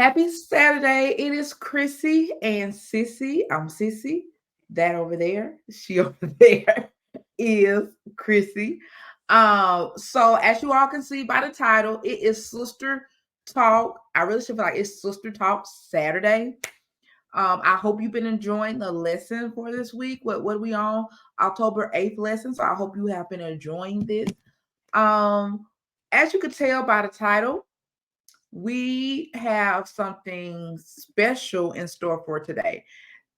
Happy Saturday. It is Chrissy and Sissy. I'm Sissy. That over there, she over there is Chrissy. So as you all can see by the title, it is Sister Talk. I really should feel like it's Sister Talk Saturday. I hope you've been enjoying the lesson for this week. What are we on? October 8th lesson. So I hope you have been enjoying this. Um, as you could tell by the title, we have something special in store for today.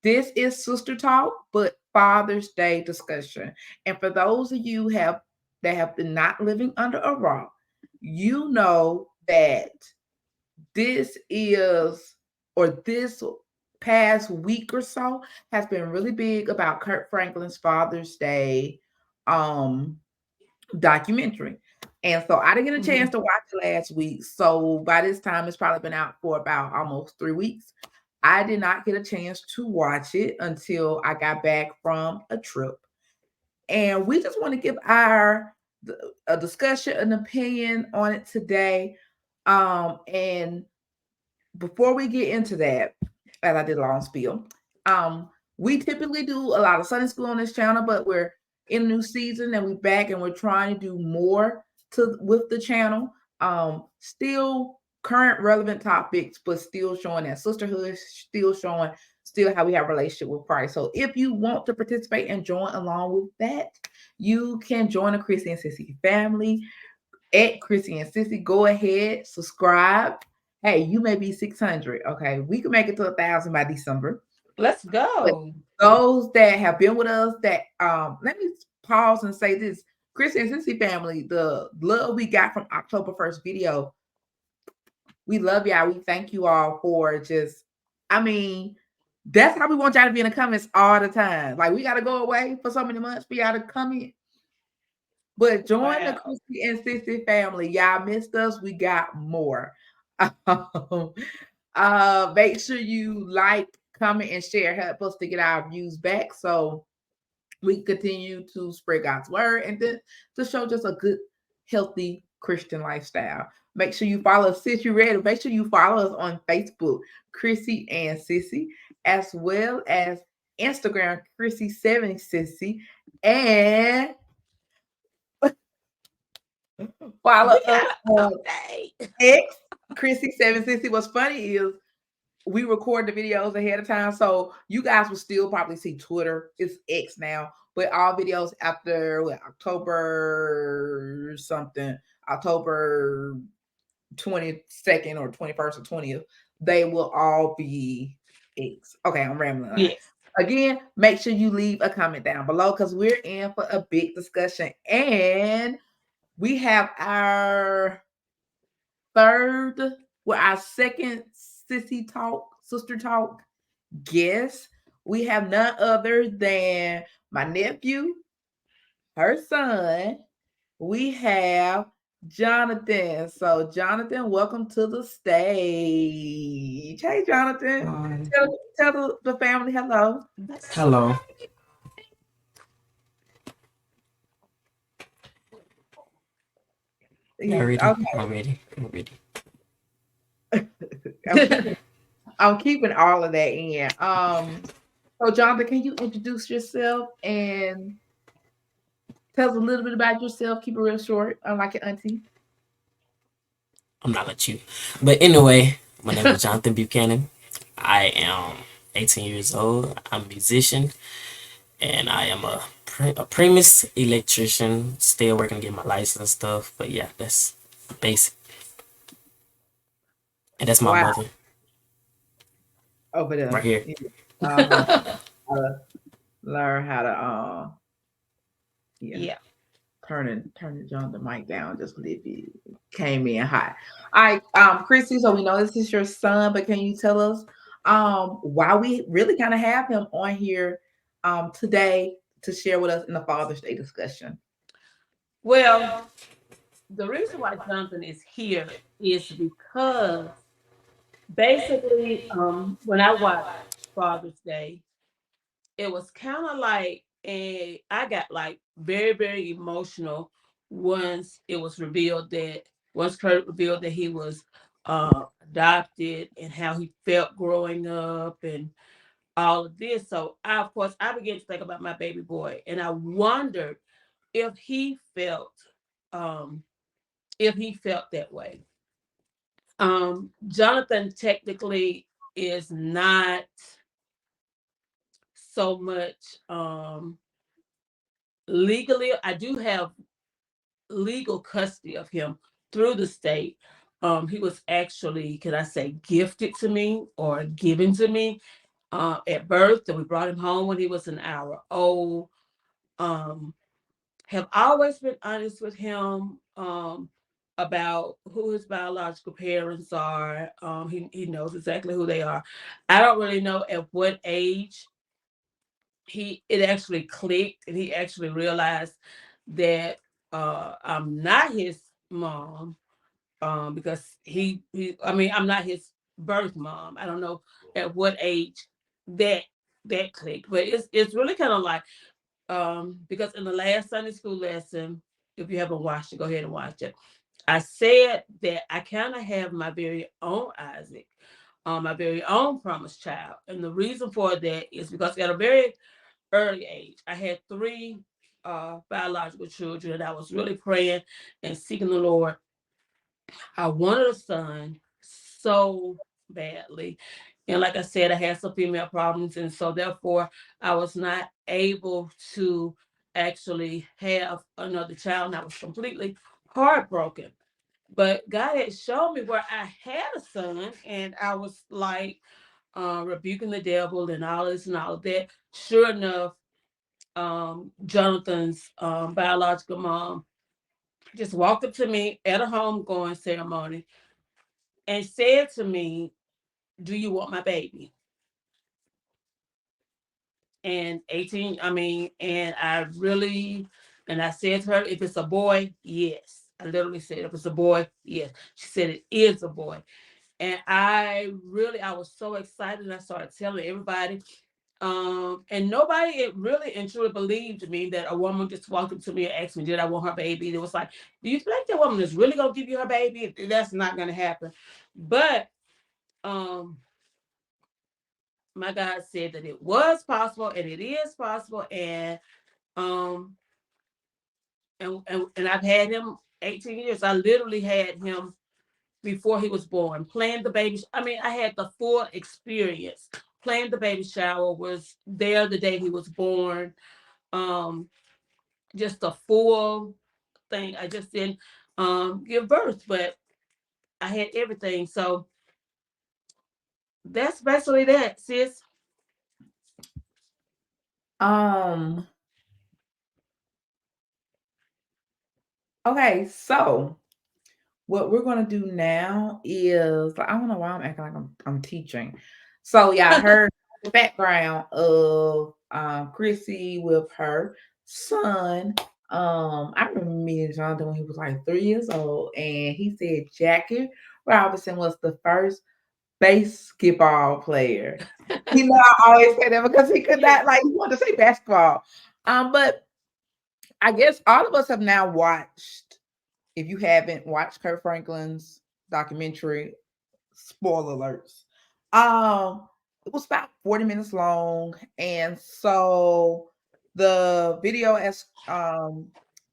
This is Sister Talk, but Father's Day discussion. And for those of you that have been not living under a rock, you know that this is or this past week or so has been really big about Kirk Franklin's Father's Day um documentary. And so I didn't get a chance to watch it last week. So by this time, it's probably been out for about almost 3 weeks. I did not get a chance to watch it until I got back from a trip. And we just want to give a discussion, an opinion on it today. And before we get into that, as I did a long spiel, we typically do a lot of Sunday school on this channel, but we're in a new season and we're back and we're trying to do more with the channel. Still current relevant topics, but still showing that sisterhood, still how we have a relationship with Christ. So if you want to participate and join along with that, you can join the Chrissy and Sissy family at Chrissy and Sissy. Go ahead, subscribe. Hey, you may be 600. Okay, we can make it to 1,000 by December. Let's But go. those that have been with us, that let me pause and say this: Chrissy and Sissy family, the love we got from October 1st video, we love y'all. We thank you all for just, I mean, that's how we want y'all to be in the comments all the time. Like, we got to go away for so many months for y'all to come in. But join the Chrissy and Sissy family. Y'all missed us. We got more. Make sure you like, comment, and share. Help us to get our views back so we continue to spread God's word and then to show just a good, healthy Christian lifestyle. Make sure you follow us. Since you're ready, make sure you follow us on Facebook, Chrissy and Sissy, as well as Instagram, Chrissy7Sissy, and follow us on X, Chrissy7Sissy. What's funny is we record the videos ahead of time, so you guys will still probably see Twitter. It's X now, but all videos after October something, October 22nd or 21st or 20th, they will all be X. Okay, I'm rambling. Yes. Again, make sure you leave a comment down below because we're in for a big discussion, and we have our second sister talk guest. We have none other than my nephew, her son. We have Jonathan. So, Jonathan, welcome to the stage. Hey, Jonathan. Hi. Tell the family hello. Hello. Yes, Ready? okay. I'm ready. I'm ready. I'm keeping all of that in. So Jonathan, can you introduce yourself and tell us a little bit about yourself? Keep it real short, unlike your auntie. I'm not let you. But anyway, my name is Jonathan Buchanan. I am 18 years old. I'm a musician, and I am a premise electrician. Still working to get my license and stuff. But yeah, that's basic. And that's my mother Over there. right here. Learn how to Yeah. turn John the mic down just a little bit. Came in hot. All right, Chrissy. So we know this is your son, but can you tell us why we really kind of have him on here today to share with us in the Father's Day discussion? Well, the reason why Jonathan is here is because basically, when I watched Father's Day, it was kind of like I got like very, very emotional once Kurt revealed that he was adopted and how he felt growing up and all of this. So I, of course, I began to think about my baby boy, and I wondered if um, he felt that way. Jonathan technically is not so much legally. I do have legal custody of him through the state. He was actually, can I say, gifted to me or given to me at birth, and we brought him home when he was an hour old. Um, have always been honest with him about who his biological parents are. He knows exactly who they are. I don't really know at what age it actually clicked and he actually realized that I'm not his mom because he I mean I'm not his birth mom. I don't know at what age that clicked, but it's really kind of like because in the last Sunday school lesson, if you haven't watched it, go ahead and watch it. I said that I kind of have my very own Isaac, my very own promised child, and the reason for that is because at a very early age, I had three biological children, and I was really praying and seeking the Lord. I wanted a son so badly. And like I said, I had some female problems. And so therefore I was not able to actually have another child. And I was completely heartbroken. But God had shown me where I had a son, and I was like rebuking the devil and all this and all of that. Sure enough, Jonathan's biological mom just walked up to me at a homegoing ceremony and said to me, "Do you want my baby?" And 18, I mean, and I really, and I said to her, if it's a boy, yes. I literally said, if it's a boy, yes. She said, it is a boy. And I was so excited. And I started telling everybody. And nobody it really and truly believed me that a woman just walked up to me and asked me, did I want her baby? It was like, do you think that woman is really gonna give you her baby? That's not gonna happen. But um my God said that it was possible and it is possible. Um and I've had him 18 years. I literally had him before he was born, playing the baby. I mean, I had the full experience. Playing the baby shower, was there the day he was born. Um, just a full thing. I just didn't give birth, but I had everything. So that's basically that, sis. Um, okay, so what we're gonna do now is I don't know why I'm acting like I'm teaching. So yeah, I heard the background of Chrissy with her son. I remember meeting Jonathan when he was like 3 years old, and he said Jackie Robinson was the first basketball player. You know, I always say that because he could not like he wanted to say basketball. But I guess all of us have now watched. If you haven't watched Kurt Franklin's documentary, spoiler alerts. It was about 40 minutes long, and so the video, as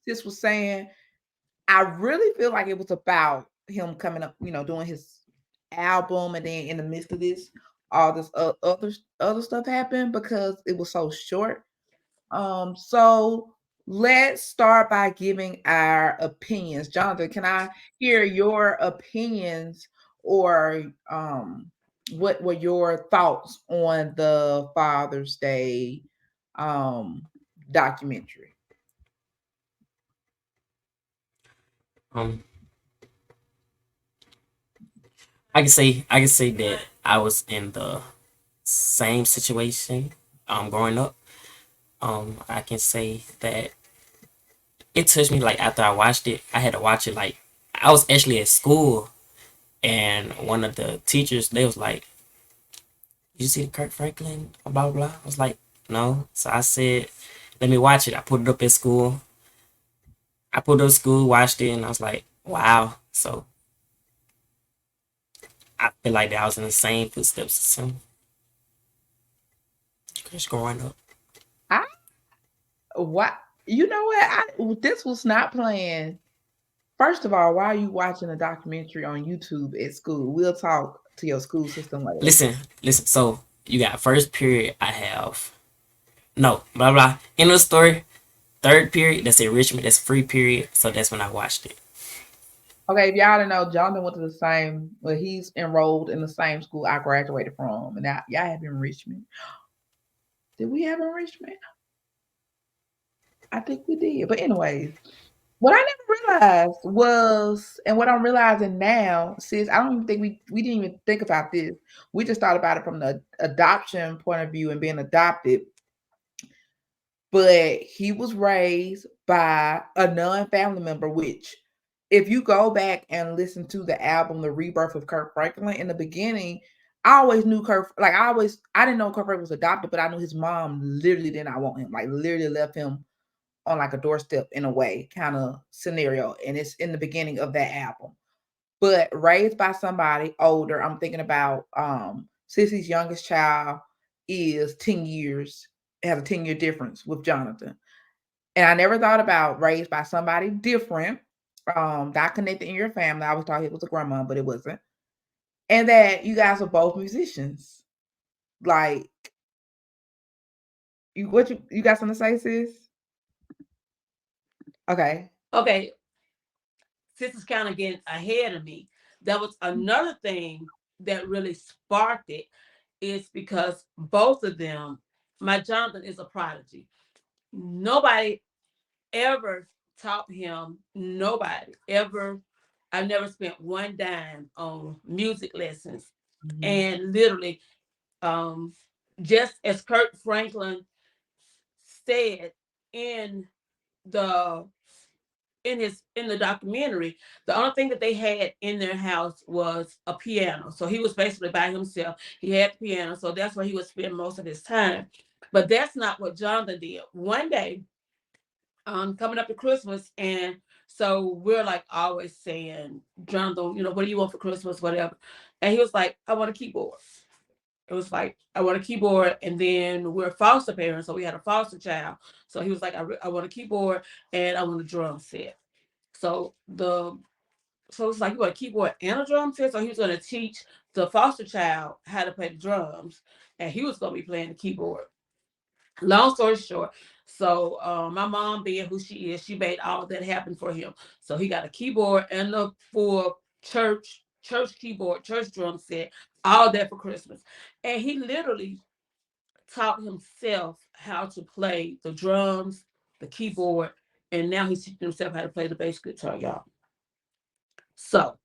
this was saying, I really feel like it was about him coming up, doing his album, and then in the midst of this, all this other stuff happened because it was so short. So let's start by giving our opinions. Jonathan, can I hear your opinions or what were your thoughts on the Father's Day um documentary? Um, I can say that I was in the same situation growing up. I can say that it touched me like after I watched it. I had to watch it like I was actually at school, and one of the teachers they was like, "You see the Kirk Franklin blah blah blah." I was like, "No." So I said, "Let me watch it." I put it up at school. I put it up at school, watched it, and I was like, "Wow." So I feel like that I was in the same footsteps as him. Just growing up. I what you know what? This was not planned. First of all, why are you watching a documentary on YouTube at school? We'll talk to your school system later. Listen, listen. So you got first period. I have no blah blah. End of the story. Third period. That's enrichment. That's free period. So that's when I watched it. Okay, if y'all didn't know, Jonathan went to the same. Well, he's enrolled in the same school I graduated from, and now y'all have enrichment. Did we have enrichment? I think we did. But anyways, what I never realized was, and what I'm realizing now, sis, I don't even think we didn't even think about this. We just thought about it from the adoption point of view and being adopted. But he was raised by a non-family member, which if you go back and listen to the album The Rebirth of Kirk Franklin, in the beginning, I always knew Kirk, like I didn't know Kirk Franklin was adopted, but I knew his mom literally did not want him, like literally left him on like a doorstep in a way kind of scenario. And it's in the beginning of that album. But raised by somebody older, I'm thinking about Sissy's youngest child is 10 years, has a 10-year difference with Jonathan. And I never thought about raised by somebody different, not connected in your family. I always thought it was a grandma, but it wasn't. And that you guys are both musicians. Like, you got something to say, sis? Okay. Okay, this is kind of getting ahead of me. That was another thing that really sparked it, is because both of them, my Jonathan is a prodigy. Nobody ever taught him, nobody ever. I never spent one dime on music lessons. Mhm. And literally, um, just as Kirk Franklin said in the in the documentary, the only thing that they had in their house was a piano. So he was basically by himself. He had the piano, so that's where he would spend most of his time. But that's not what Jonathan did. One day, coming up to Christmas, and so we're like always saying, Jonathan, what do you want for Christmas, whatever. And he was like, I want a keyboard. It was like, I want a keyboard. And then we're foster parents, so we had a foster child. So he was like, I want a keyboard and I want a drum set. So it's like, you want a keyboard and a drum set. So he was going to teach the foster child how to play the drums, and he was going to be playing the keyboard. Long story short, so my mom, being who she is, she made all that happen for him. So he got a keyboard and the full church keyboard, church drum set, all that for Christmas. And he literally taught himself how to play the drums, the keyboard, and now he's teaching himself how to play the bass guitar, y'all. So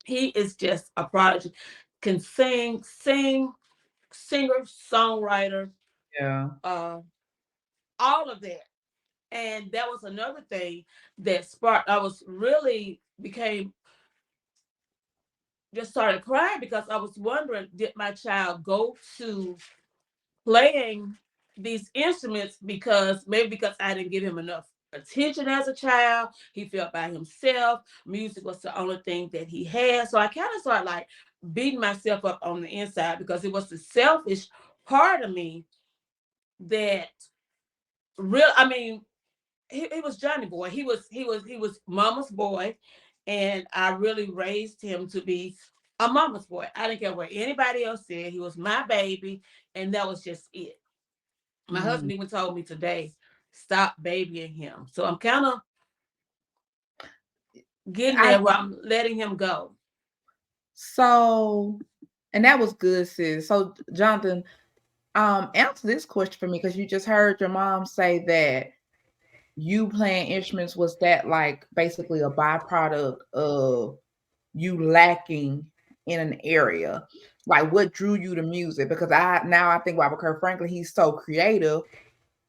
he is just a prodigy. Can singer, songwriter, Yeah. uh, all of that. And that was another thing that sparked. I was really became just started crying because I was wondering, did my child go to playing these instruments because I didn't give him enough attention as a child. He felt by himself. Music was the only thing that he had. So I kind of started like beating myself up on the inside because it was the selfish part of me that real. I mean, he was Johnny boy. He was mama's boy, and I really raised him to be a mama's boy. I didn't care what anybody else said. He was my baby, and that was just it. My Mm. husband even told me today, stop babying him. So I'm kind of getting I there where I'm letting him go. so and that was good, sis. So Jonathan, answer this question for me because you just heard your mom say that you playing instruments was that like basically a byproduct of you lacking in an area. Like what drew you to music? Because I think about Kirk Franklin, he's so creative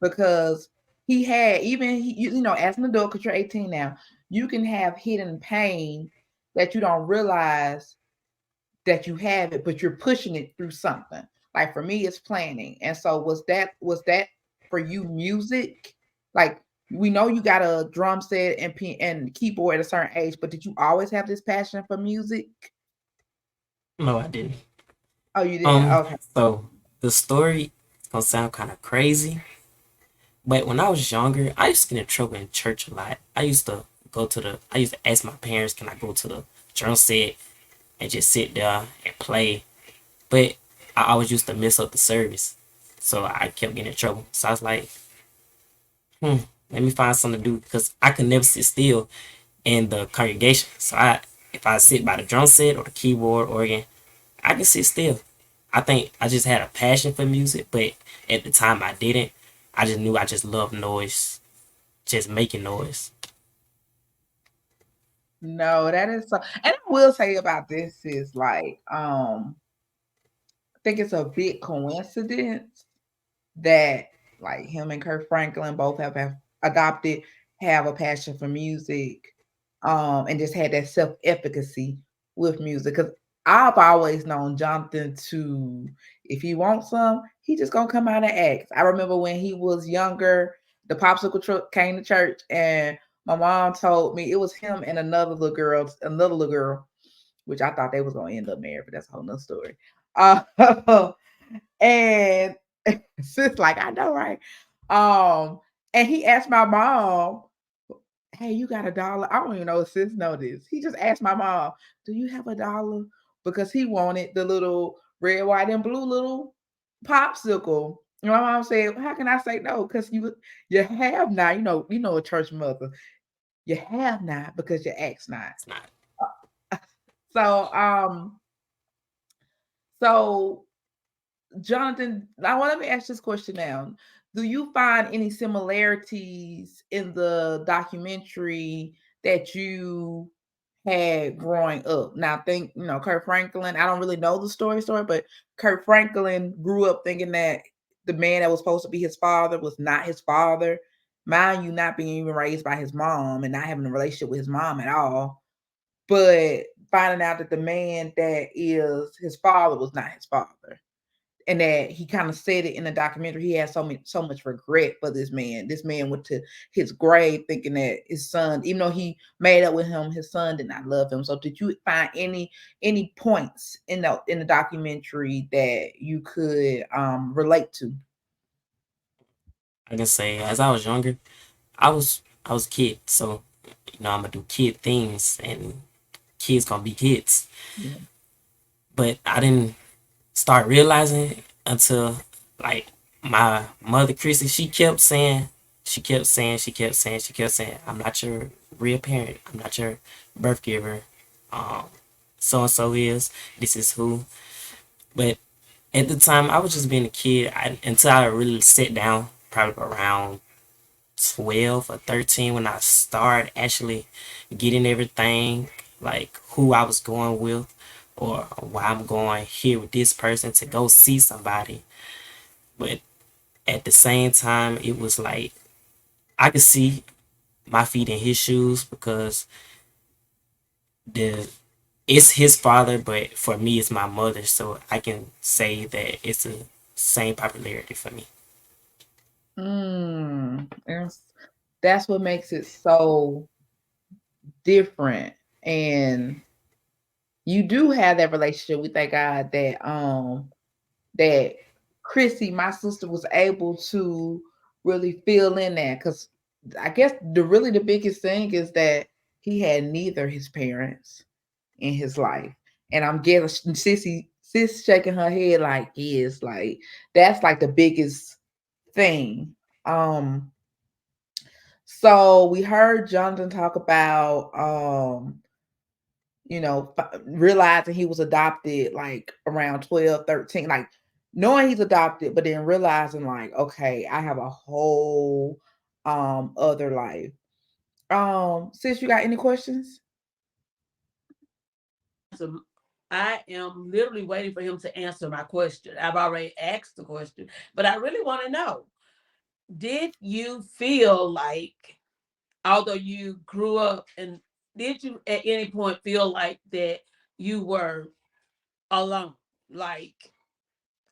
because he had as an adult, because you're 18 now, you can have hidden pain that you don't realize that you have it, but you're pushing it through something. Like for me, it's planning. And so was that for you music? Like we know you got a drum set and keyboard at a certain age, but did you always have this passion for music? No, I didn't. Oh, you didn't? Okay. So the story gonna sound kind of crazy, but when I was younger, I used to get in trouble in church a lot. I used to ask my parents, can I go to the drum set and just sit there and play? But I always used to mess up the service. So I kept getting in trouble. So I was like, hmm, let me find something to do because I could never sit still in the congregation. If I sit by the drum set or the keyboard organ, I can sit still. I think I just had a passion for music, but at the time I didn't. I just knew I just loved noise, just making noise. No, that is so. And I will say about this is like, I think it's a big coincidence that like him and Kirk Franklin both have adopted, have a passion for music, and just had that self-efficacy with music. Because I've always known Jonathan to, if he wants some, he just gonna come out and ask. I remember when he was younger, the popsicle truck came to church, and my mom told me it was him and another little girl, which I thought they was gonna end up married, but that's a whole nother story. And sis, like, I know, right? Um, and he asked my mom, "Hey, you got $1?" I don't even know if sis know this. He just asked my mom, "Do you have $1?" Because he wanted the little red, white, and blue little popsicle. And my mom said, "How can I say no? Because you have not. You know a church mother. You have not because you asked not." It's not. So so Jonathan, I want to ask this question now. Do you find any similarities in the documentary that you had growing up? Now, think, Kurt Franklin, I don't really know the story, but Kurt Franklin grew up thinking that the man that was supposed to be his father was not his father. Mind you, not being even raised by his mom and not having a relationship with his mom at all, but finding out that the man that is his father was not his father, and that he kind of said it in the documentary. He had so much regret for this man. This man went to his grave thinking that his son, even though he made up with him, his son did not love him. So did you find any points in the documentary that you could relate to? I can say as I was younger, I was a kid, so I'm gonna do kid things, and kids gonna be kids. Yeah. But I didn't start realizing it until like my mother Chrissy, she kept saying, I'm not your real parent. I'm not your birth giver. Um, so and so is. This is who. But at the time, I was just being a kid until I really sat down, probably around 12 or 13 when I started actually getting everything, like who I was going with or why I'm going here with this person to go see somebody. But at the same time, it was like I could see my feet in his shoes because the it's his father, but for me, it's my mother. So I can say that it's the same popularity for me. That's what makes it so different. And you do have that relationship. We thank God that Chrissy, my sister, was able to really fill in that, because I guess the biggest thing is that he had neither his parents in his life. And I'm getting sis shaking her head like, yes, like that's like the biggest thing. So we heard Jonathan talk about realizing he was adopted like around 12, 13, like knowing he's adopted, but then realizing like, okay, I have a whole other life. Sis, you got any questions? So I am literally waiting for him to answer my question. I've already asked the question, but I really want to know, did you feel like, although you grew up, and did you at any point feel like that you were alone? Like,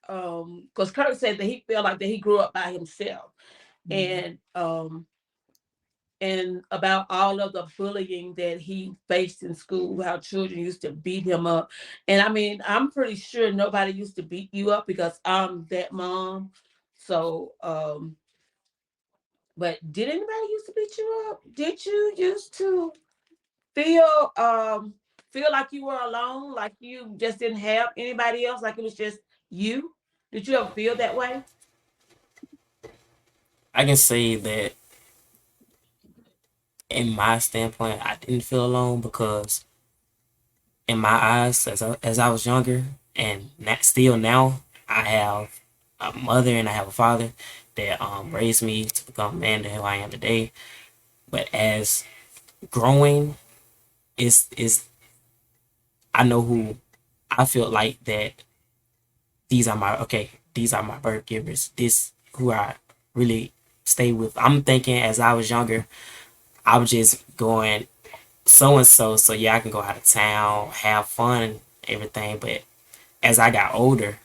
because Kirk said that he felt like that he grew up by himself. Mhm. And and about all of the bullying that he faced in school, how children used to beat him up. And I mean, I'm pretty sure nobody used to beat you up because I'm that mom. So, but did anybody used to beat you up? Did you used to feel feel like you were alone, like you just didn't have anybody else, like it was just you? Did you ever feel that way? I can say that in my standpoint, I didn't feel alone because in my eyes, as I was younger, and still now, I have a mother and I have a father that raised me to become a man to who I am today. But as growing, is I know who I feel like that these are my birth givers. This who I really stay with. I'm thinking as I was younger, I was just going so and so, so yeah, I can go out of town, have fun, and everything. But as I got older,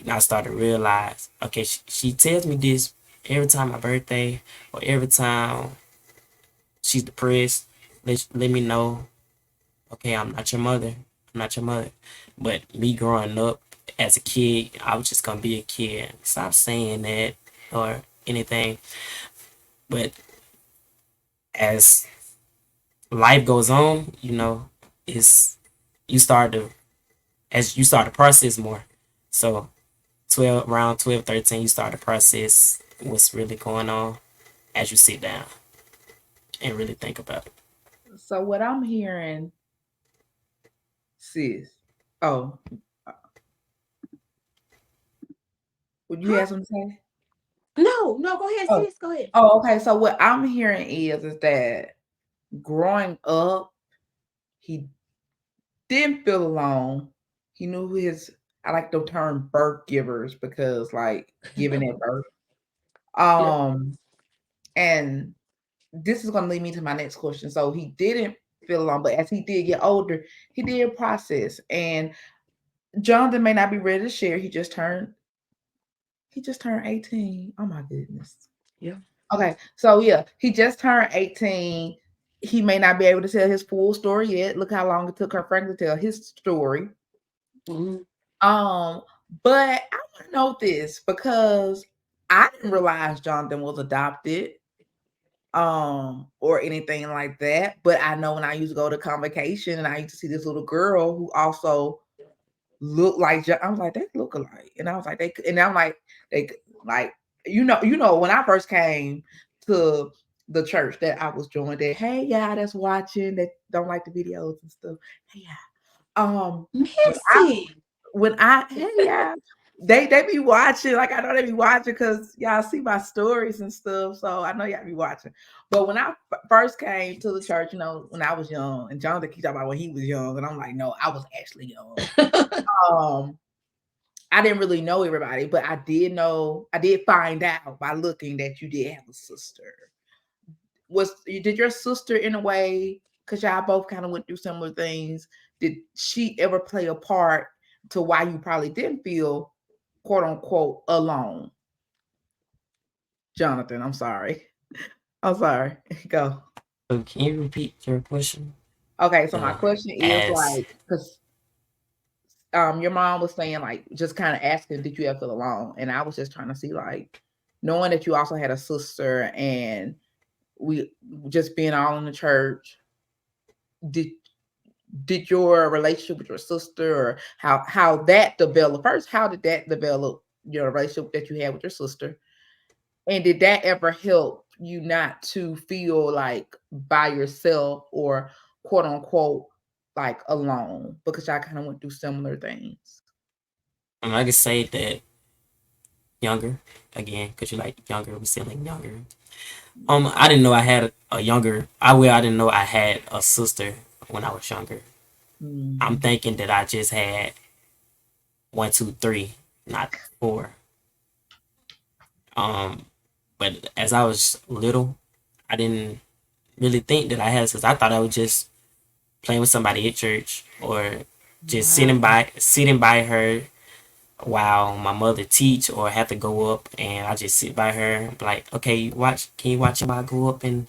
I started to realize, okay, she tells me this every time my birthday or every time she's depressed. Let me know, okay, I'm not your mother. I'm not your mother. But me growing up as a kid, I was just gonna be a kid. Stop saying that or anything. But as life goes on, it's you start to as you start to process more. So 12, 13, you start to process what's really going on as you sit down and really think about it. So what I'm hearing, sis. Oh, would you Huh? have something to say? No, no, go ahead, Oh, sis. Go ahead. oh, okay. So what I'm hearing is that growing up, he didn't feel alone. He knew who his I like the term birth givers because like giving at birth. Yeah. Um, and this is gonna lead me to my next question. So he didn't feel alone, but as he did get older, he did process. And Jonathan may not be ready to share. He just turned 18. Oh my goodness. Yeah. Okay, so yeah, he just turned 18. He may not be able to tell his full story yet. Look how long it took her Frank to tell his story. Mhm. Um, but I want to know this because I didn't realize Jonathan was adopted, or anything like that. But I know when I used to go to convocation and I used to see this little girl who also looked like I was like, they look alike. And I was like, and I'm like, they like, when I first came to the church that I was joined at, hey, yeah, that's watching that don't like the videos and stuff. Hey, yeah. When I Missy. hey, yeah, they be watching. Like I know they be watching because y'all see my stories and stuff. So I know y'all be watching. But when I first came to the church, when I was young, and Jonathan keeps talking about when he was young, and I'm like, no, I was actually young. Um, I didn't really know everybody, but I did find out by looking that you did have a sister. Did your sister in a way, because y'all both kind of went through similar things, did she ever play a part to why you probably didn't feel quote unquote alone? Jonathan, I'm sorry. I'm sorry. Go. So can you repeat your question? Okay, so my Uh, question is as like, because your mom was saying like just kind of asking, did you ever feel alone? And I was just trying to see like knowing that you also had a sister and we just being all in the church, did your relationship with your sister or how that developed? First, how did that develop, your relationship that you had with your sister? And did that ever help you not to feel like by yourself or quote unquote like alone because y'all kind of went through similar things? I can say that younger again, because you like younger, we still like younger. I didn't know I had a younger. I didn't know I had a sister when I was younger. I'm Mhm. thinking that I just had one, two, three, not four. Um, but as I was little, I didn't really think that I had sisters. I thought I was just playing with somebody at church or just Wow. sitting by her while my mother teach or have to go up and I just sit by her like, okay, watch, can you watch while I go up and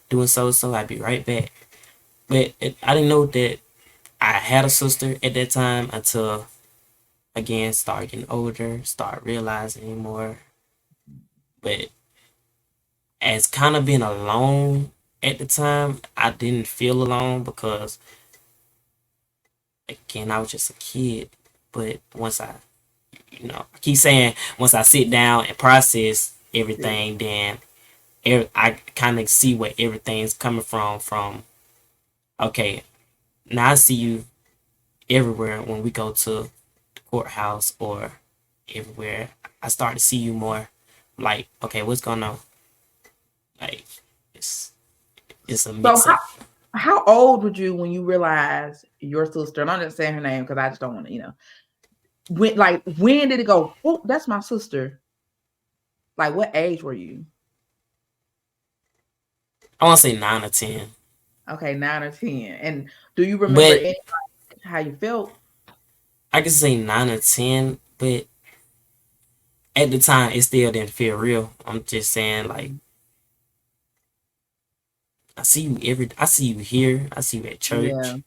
doing so. I'd be right back. But I didn't know that I had a sister at that time until again start getting older, start realizing more. But as kind of being alone at the time, I didn't feel alone because again I was just a kid. But once I keep saying once I sit down and process Yeah. everything, then I kind of see where everything's coming from. From okay, now I see you everywhere when we go to the courthouse or everywhere. I start to see you more. Like okay, what's going on? Like it's it's a So mix up. how old were you when you realized your sister? And I'm not saying her name because I just don't want to, when did it go? Oh, that's my sister. Like, what age were you? I want to say 9 or 10, Okay, 9 or 10. And do you remember but any, how you felt? I can say 9 or 10. But at the time, it still didn't feel real. I'm just saying like I see you here. I see you at Yeah. church.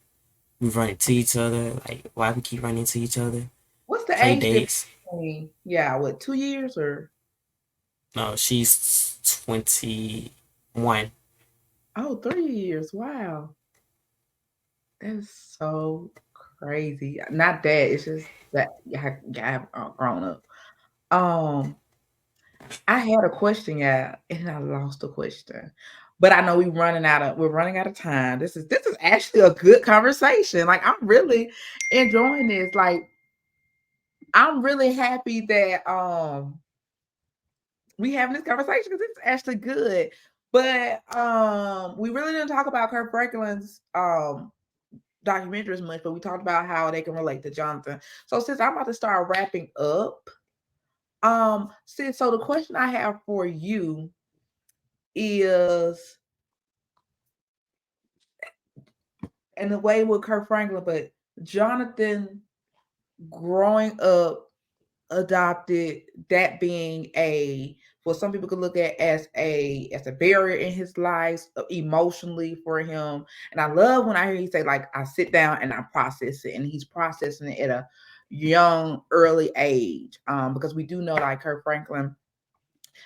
We run into each other. Like why we keep running into each other? What's the Play age difference dates. between, yeah, what, 2 years or? No, she's 21. Oh, 3 years. Wow. That's so crazy. Not that, it's just that I've grown up. Um, I had a question, yeah, and I lost the question. But I know we're running out of time. This is actually a good conversation. Like I'm really enjoying this. Like I'm really happy that we having this conversation because it's actually good. But we really didn't talk about Kirk Franklin's documentary as much, but we talked about how they can relate to Jonathan. So since I'm about to start wrapping up, so the question I have for you is in the way with Kirk Franklin, but Jonathan growing up adopted, that being a what some people could look at as a barrier in his life emotionally for him. And I love when I hear he say like I sit down and I process it, and he's processing it at a young early age, because we do know like Kirk Franklin,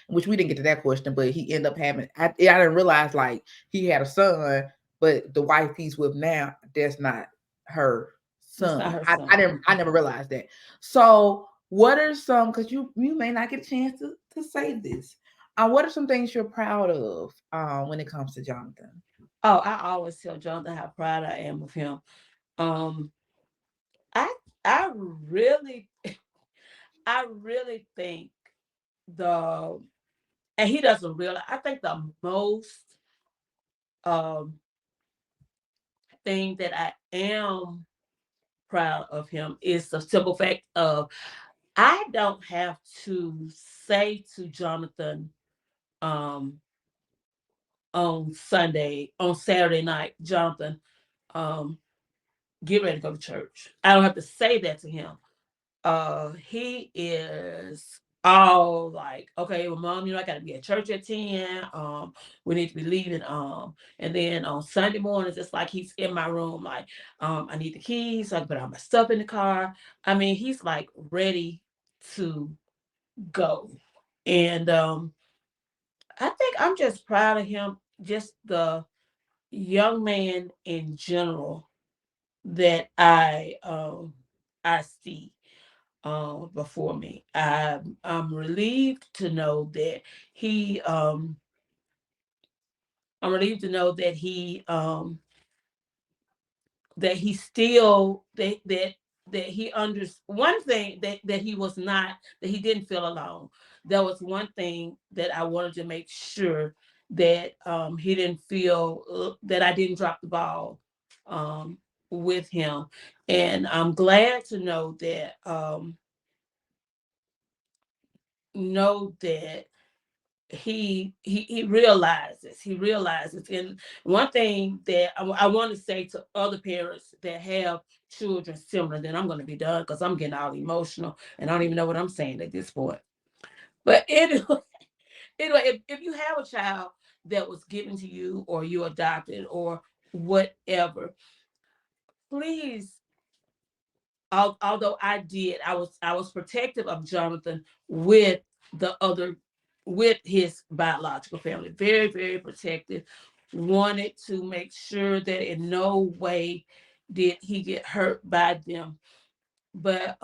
which we didn't get to that question, but he ended up having. I didn't realize like he had a son, but the wife he's with now, that's not her That's not son. her I son. didn't. I never realized that. So, what are some? Because you may not get a chance to say this. What are some things you're proud of when it comes to Jonathan? Oh, I always tell Jonathan how proud I am of him. Um, I I really I really think the and he doesn't realize. I think the most um thing that I am proud of him is the simple fact of I don't have to say to Jonathan um on Saturday night, Jonathan, um, get ready to go to church. I don't have to say that to him. He is all like, okay, well, mom, I gotta be at church at 10. We need to be leaving. And then on Sunday mornings, it's like he's in my room, like, I need the keys, so I can put all my stuff in the car. I mean, he's like ready to go. And I think I'm just proud of him, just the young man in general that I see before me. I'm relieved to know that he I'm relieved to know that he still that he under one thing that he was not that he didn't feel alone. There was one thing that I wanted to make sure that he didn't feel that I didn't drop the ball um with him, and I'm glad to know that he realizes. And one thing that I want to say to other parents that have children similar, then I'm going to be done because I'm getting all emotional and I don't even know what I'm saying at this point. But anyway, if you have a child that was given to you or you adopted or whatever, please, although I was protective of Jonathan with the other, with his biological family, very, very protective, wanted to make sure that in no way did he get hurt by them. But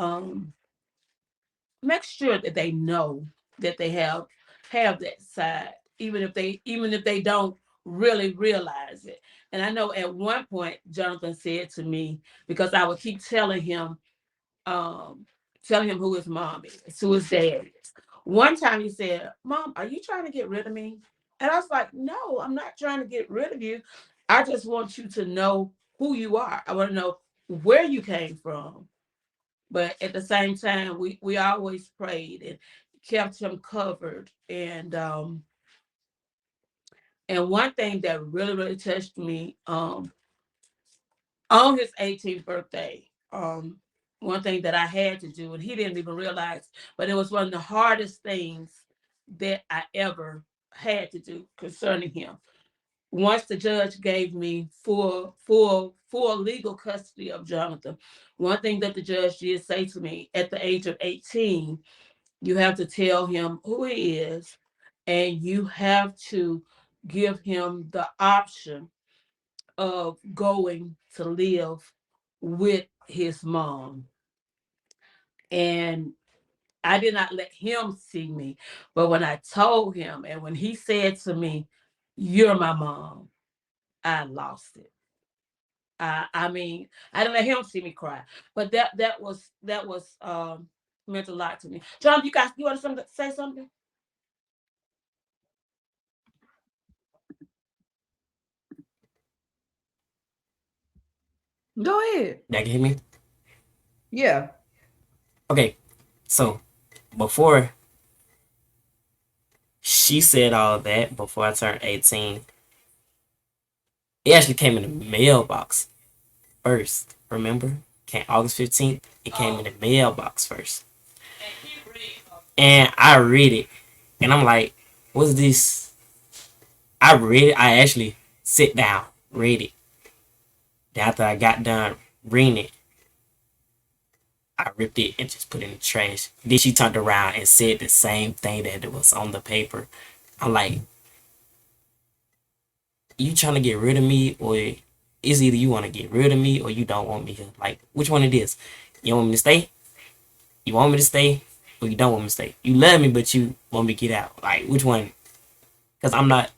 make sure that they know that they have that side, even if they don't really realize it. And I know at one point Jonathan said to me, because I would keep um telling him who his mom is, who his dad is. One time he said, "Mom, are you trying to get rid of me?" And I was like, "No, I'm not trying to get rid of you. I just want you to know who you are. I want to know where you came from." But at the same time, we always prayed and kept him covered. And one thing that really, really touched me, on his 18th birthday, one thing that I had to do, and he didn't even realize, but it was one of the hardest things that I ever had to do concerning him. Once the judge gave me full legal custody of Jonathan, one thing that the judge did say to me, at the age of 18, you have to tell him who he is, and you have to give him the option of going to live with his mom. And I did not let him see me. But when I told him, and when he said to me, "You're my mom," I lost it. I mean, I didn't let him see me cry. But that was meant a lot to me. John, you want to say something? Go ahead. That can hear me? Yeah. Okay. So before she said all that, before I turned 18, it actually came in the mailbox first. Remember? Came August 15th. It came in the mailbox first. And I read it. And I'm like, what's this? I read it. I actually sit down, read it. Then after I got done reading it, I ripped it and just put it in the trash. Then she turned around and said the same thing that was on the paper. I'm like, you trying to get rid of me, or it's either you want to get rid of me or you don't want me here. Like, which one it is? You want me to stay? You want me to stay, or you don't want me to stay? You love me, but you want me to get out. Like, which one? Because I'm not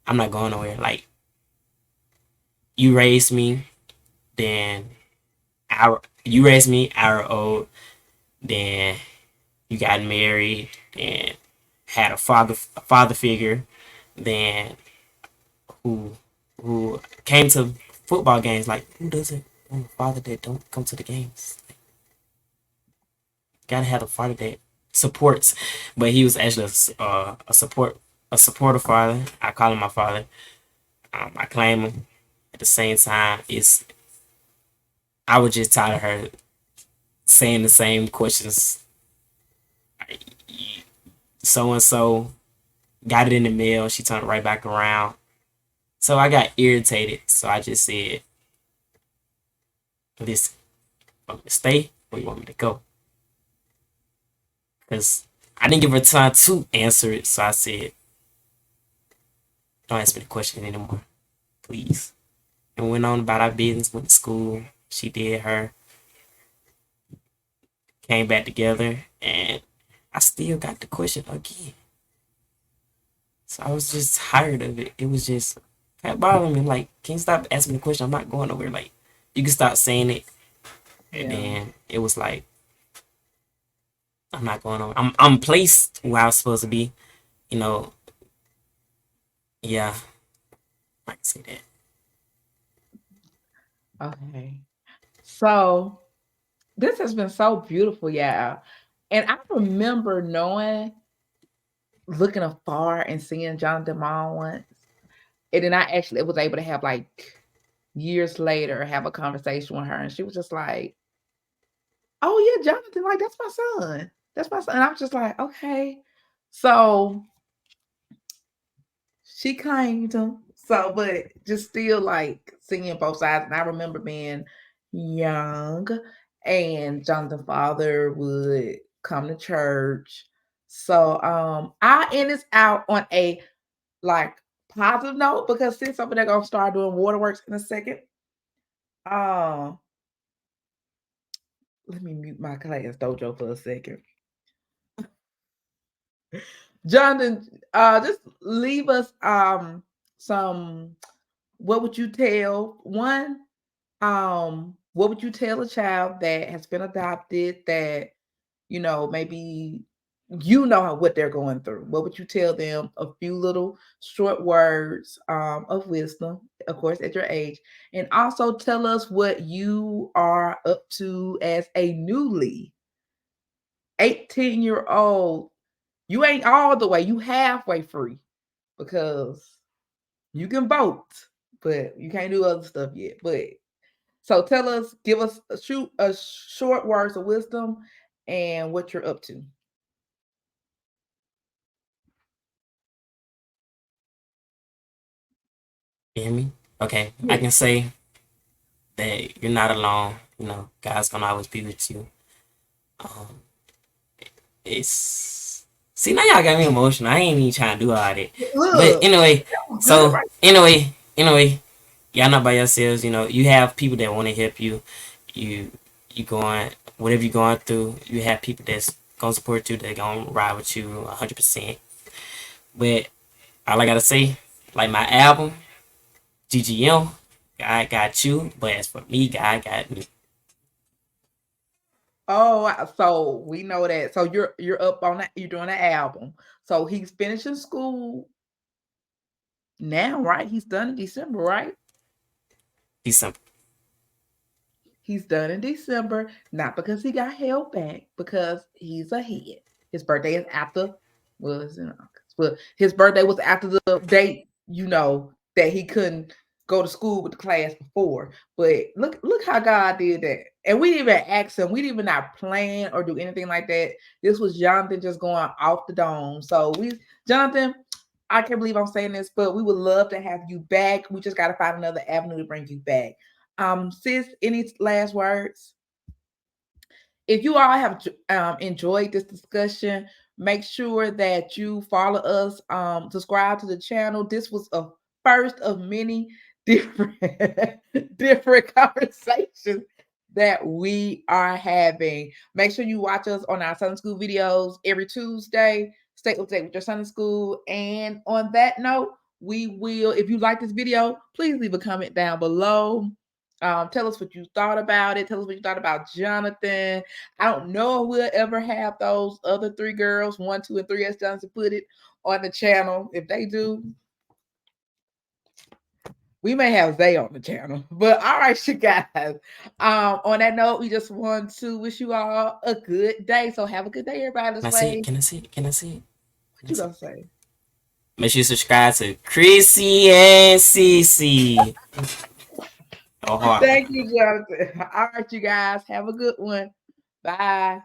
going nowhere. Like, you raised me, then you raised me hour old, then you got married, then had a father figure, then who who came to football games. Like, who doesn't want a father that don't come to the games? Like, gotta have a father that supports. But he was actually a supportive father. I call him my father. I claim him. At the same time, I was just tired of her saying the same questions. So and so got it in the mail. She turned right back around. So I got irritated. So I just said, "Listen, you want me to stay or you want me to go?" Because I didn't give her time to answer it. So I said, "Don't ask me the question anymore, please." And went on about our business. Went to school. She did her. Came back together, and I still got the question again. So I was just tired of it. It was just kept bothering me. Like, can you stop asking me the question? I'm not going nowhere. Like, you can stop saying it. And Yeah. then it was like, I'm not going nowhere. I'm placed where I was supposed to be. You know, yeah, I can say that. Okay. So this has been so beautiful, yeah. And I remember knowing, looking afar and seeing Jonathan mom once. And then I actually was able to have, like, years later, have a conversation with her. And she was just like, "Oh yeah, Jonathan, like, that's my son. That's my son." And I was just like, okay. So she claimed him. So, but just still like seeing both sides. And I remember being young, and Jonathan's father would come to church. So, I end this out on a like positive note because since over there gonna start doing waterworks in a second. Um, let me mute my class dojo for a second. Jonathan, just leave us some. What would you tell one? What would you tell a child that has been adopted that maybe what they're going through? What would you tell them? A few little short words of wisdom, of course, at your age, and also tell us what you are up to as a newly 18-year-old. You ain't all the way, you halfway free because you can vote, but you can't do other stuff yet. But so tell us, give us a short words of wisdom and what you're up to. You hear me? Okay, I Yeah. can say that you're not alone. God's gonna always be with you. Um, it's see now y'all got me emotional. I ain't even trying to do all that. But Look, anyway, that was good, so right? anyway, y'all not by yourselves. You have people that want to help you. You you going whatever you're going through. You have people that's gonna support you. That gonna ride with you 100%. But all I gotta say, like my album, GGM, God got you. But as for me, God got me. Oh, so we know that. So you're up on that. You're doing an album. So he's finishing school now, right? He's done in December, right? December. He's done in December, not because he got held back, because he's ahead. His birthday is after, well, it's in August. Well, his birthday was after the date, that he couldn't go to school with the class before. But look how God did that. And we didn't even ask him. We didn't even not plan or do anything like that. This was Jonathan just going off the dome. So Jonathan, I can't believe I'm saying this, but we would love to have you back. We just got to find another avenue to bring you back. Sis, any last words? If you all have enjoyed this discussion, make sure that you follow us, subscribe to the channel. This was a first of many different different conversations that we are having. Make sure you watch us on our Sunday school videos every Tuesday. Stay up to date with your Sunday school. And on that note, we will, if you like this video, please leave a comment down below. Tell us what you thought about it. Tell us what you thought about Jonathan. I don't know if we'll ever have those other three girls, 1, 2, and 3, as Johnson put it, on the channel. If they do, we may have Zay on the channel. But all right, you guys. On that note, we just want to wish you all a good day. So have a good day, everybody. Can I This see it? way. Can I see it? Can I see it? What you gonna say? Make sure you subscribe to Chrissy and Sissy. Oh, hard. Thank you, Jonathan. All right, you guys. Have a good one. Bye.